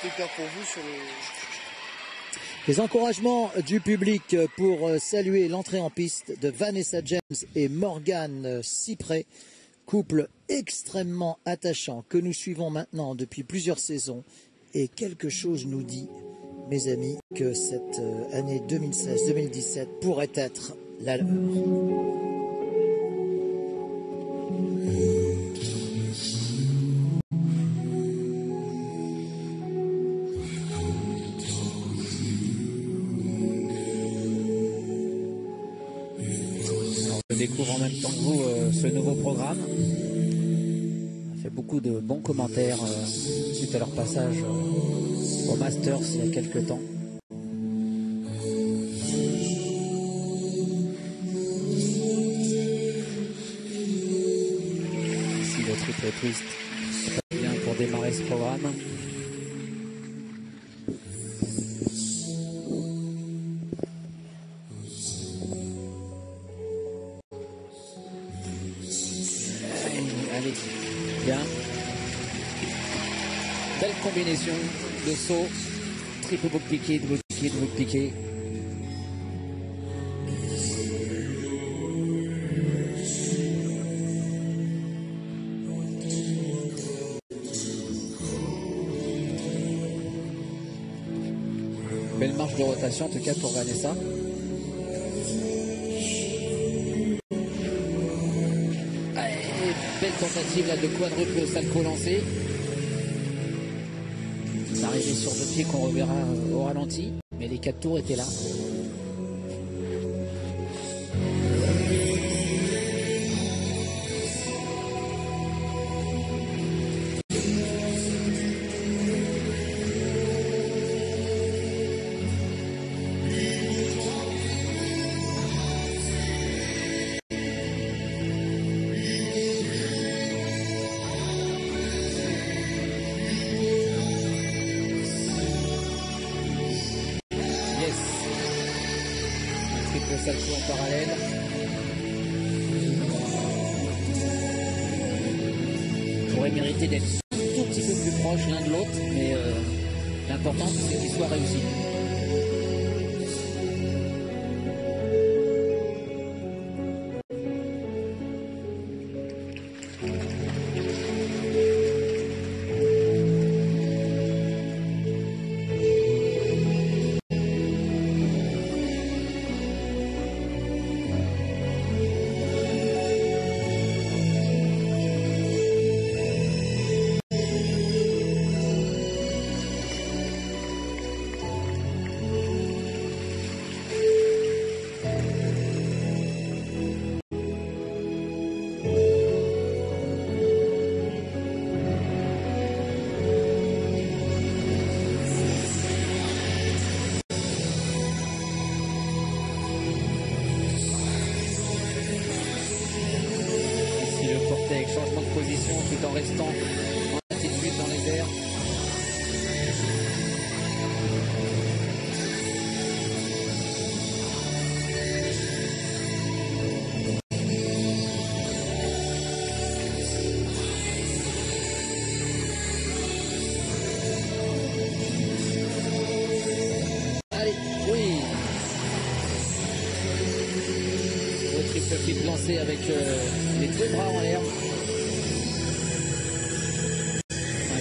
c'était clair pour vous sur le... Les encouragements du public pour saluer l'entrée en piste de Vanessa James et Morgan Cyprès, couple extrêmement attachant que nous suivons maintenant depuis plusieurs saisons. Et quelque chose nous dit, mes amis, que cette année 2016-2017 pourrait être la leur. Je découvre en même temps que vous ce nouveau programme. On a fait beaucoup de bons commentaires suite à leur passage au Masters il y a quelques temps. Ici le triple twist, très bien pour démarrer ce programme. Bien. Belle combinaison de sauts. Triple boucle piqué, double piqué, double piqué. Belle marge de rotation en tout cas pour Vanessa. Belle tentative là de quadruple salto lancé. Arrivé sur deux pieds qu'on reverra au ralenti, mais les 4 tours étaient là. Salto en parallèle. Pourrait mériter d'être un tout petit peu plus proche l'un de l'autre, mais l'important c'est qu'il soit réussi. Changement de position tout en restant en altitude dans les airs. Allez, oui. Le triple flip lancé avec les deux bras en l'air.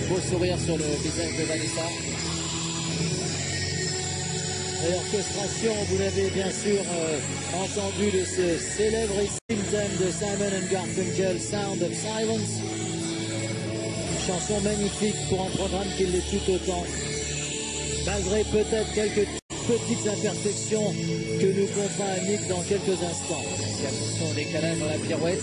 Beau sourire sur le visage de Vanessa. Et l'orchestration, vous l'avez bien sûr entendu, de ce célèbre thème de Simon & Garfunkel, Sound of Silence. Une chanson magnifique pour un programme qui l'est tout autant. Malgré peut-être quelques petites imperfections que nous contraint Nick dans quelques instants. Attention au décalage dans la pirouette.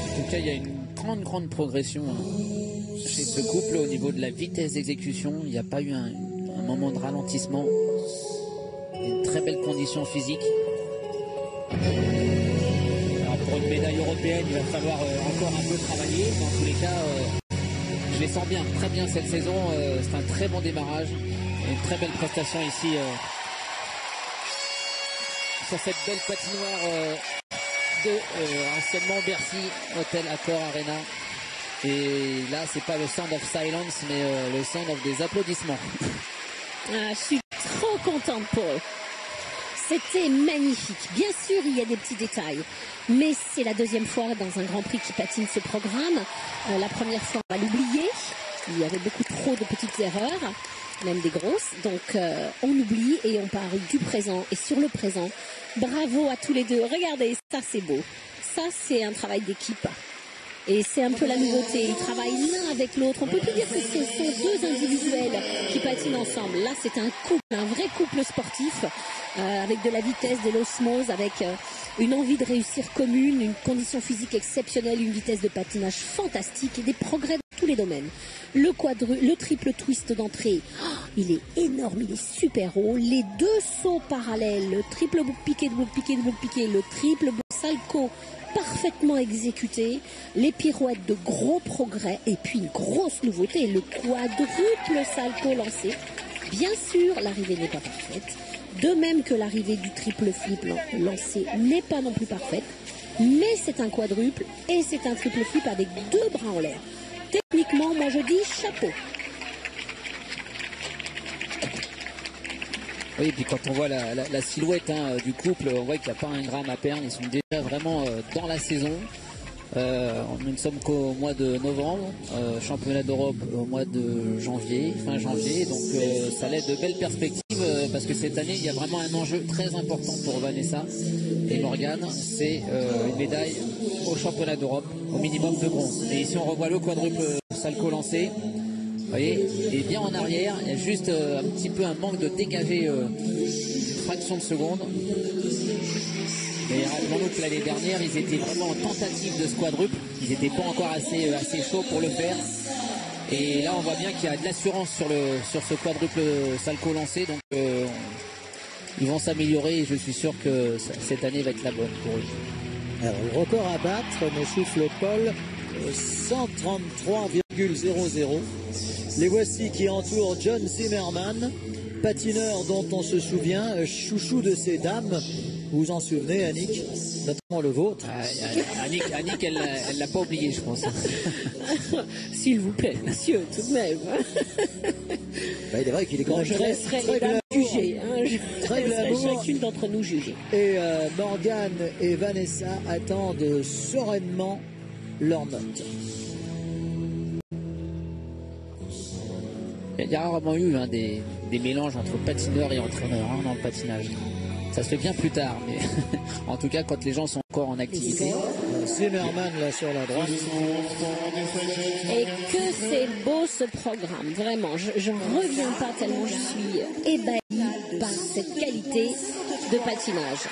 En tout cas, il y a une grande progression chez ce couple au niveau de la vitesse d'exécution. Il n'y a pas eu un moment de ralentissement. Une très belle condition physique. Alors pour une médaille européenne, il va falloir encore un peu travailler. Dans tous les cas, je les sens bien, très bien cette saison. C'est un très bon démarrage. Une très belle prestation ici sur cette belle patinoire anciennement Bercy, Hôtel Accor Arena. Et là, c'est pas le sound of silence, mais le sound of des applaudissements. Ah, je suis trop contente pour eux. C'était magnifique. Bien sûr, il y a des petits détails. Mais c'est la deuxième fois dans un Grand Prix qui patine ce programme. La première fois, on va l'oublier. Il y avait beaucoup trop de petites erreurs, même des grosses. Donc, on oublie et on parle du présent. Et sur le présent, bravo à tous les deux. Regardez, ça c'est beau. Ça, c'est un travail d'équipe. Et c'est un peu la nouveauté. Ils travaillent l'un avec l'autre. On peut plus dire que ce sont deux individuels qui patinent ensemble. Là, c'est un couple, un vrai couple sportif, avec de la vitesse, de l'osmose, avec une envie de réussir commune, une condition physique exceptionnelle, une vitesse de patinage fantastique et des progrès dans tous les domaines. Le triple twist d'entrée, il est énorme, il est super haut. Les deux sauts parallèles, le triple boucle piqué, double piqué, double piqué, le triple boucle salco, parfaitement exécuté, les pirouettes de gros progrès et puis une grosse nouveauté, le quadruple salto lancé. Bien sûr, l'arrivée n'est pas parfaite, de même que l'arrivée du triple flip lancé n'est pas non plus parfaite, mais c'est un quadruple et c'est un triple flip avec deux bras en l'air. Techniquement, moi je dis chapeau. Oui, et puis quand on voit la silhouette du couple, on voit qu'il n'y a pas un gramme à perdre. Ils sont déjà vraiment dans la saison. Nous ne sommes qu'au mois de novembre, championnat d'Europe au mois de janvier, fin janvier. Donc ça laisse de belles perspectives parce que cette année, il y a vraiment un enjeu très important pour Vanessa et Morgane. C'est une médaille au championnat d'Europe, au minimum de bronze. Et ici, on revoit le quadruple salco lancé. Vous voyez, et bien en arrière, il y a juste un petit peu un manque de dégager une fraction de seconde. Et rappelons-nous que l'année dernière, ils étaient vraiment en tentative de ce quadruple. Ils n'étaient pas encore assez chauds pour le faire. Et là, on voit bien qu'il y a de l'assurance sur ce quadruple salco lancé. Donc, ils vont s'améliorer et je suis sûr que cette année va être la bonne pour eux. Alors, le record à battre, me souffle Paul, 133,00. Les voici qui entourent John Zimmerman, patineur dont on se souvient, chouchou de ces dames. Vous vous en souvenez, Annick, notamment le vôtre. Annick, elle l'a pas oublié, je pense. S'il vous plaît, monsieur, tout de même. Bah, il est vrai qu'il est quand même je très glamour. Juger, très je laisserai glamour. chacune d'entre nous juger. Et Morgane et Vanessa attendent sereinement leur note. Il y a rarement eu des mélanges entre patineurs et entraîneurs dans le patinage. Ça se fait bien plus tard, mais en tout cas quand les gens sont encore en activité. Zimmerman là sur la droite. Et que c'est beau ce programme, vraiment. Je ne reviens pas tellement je suis ébahie par cette qualité de patinage.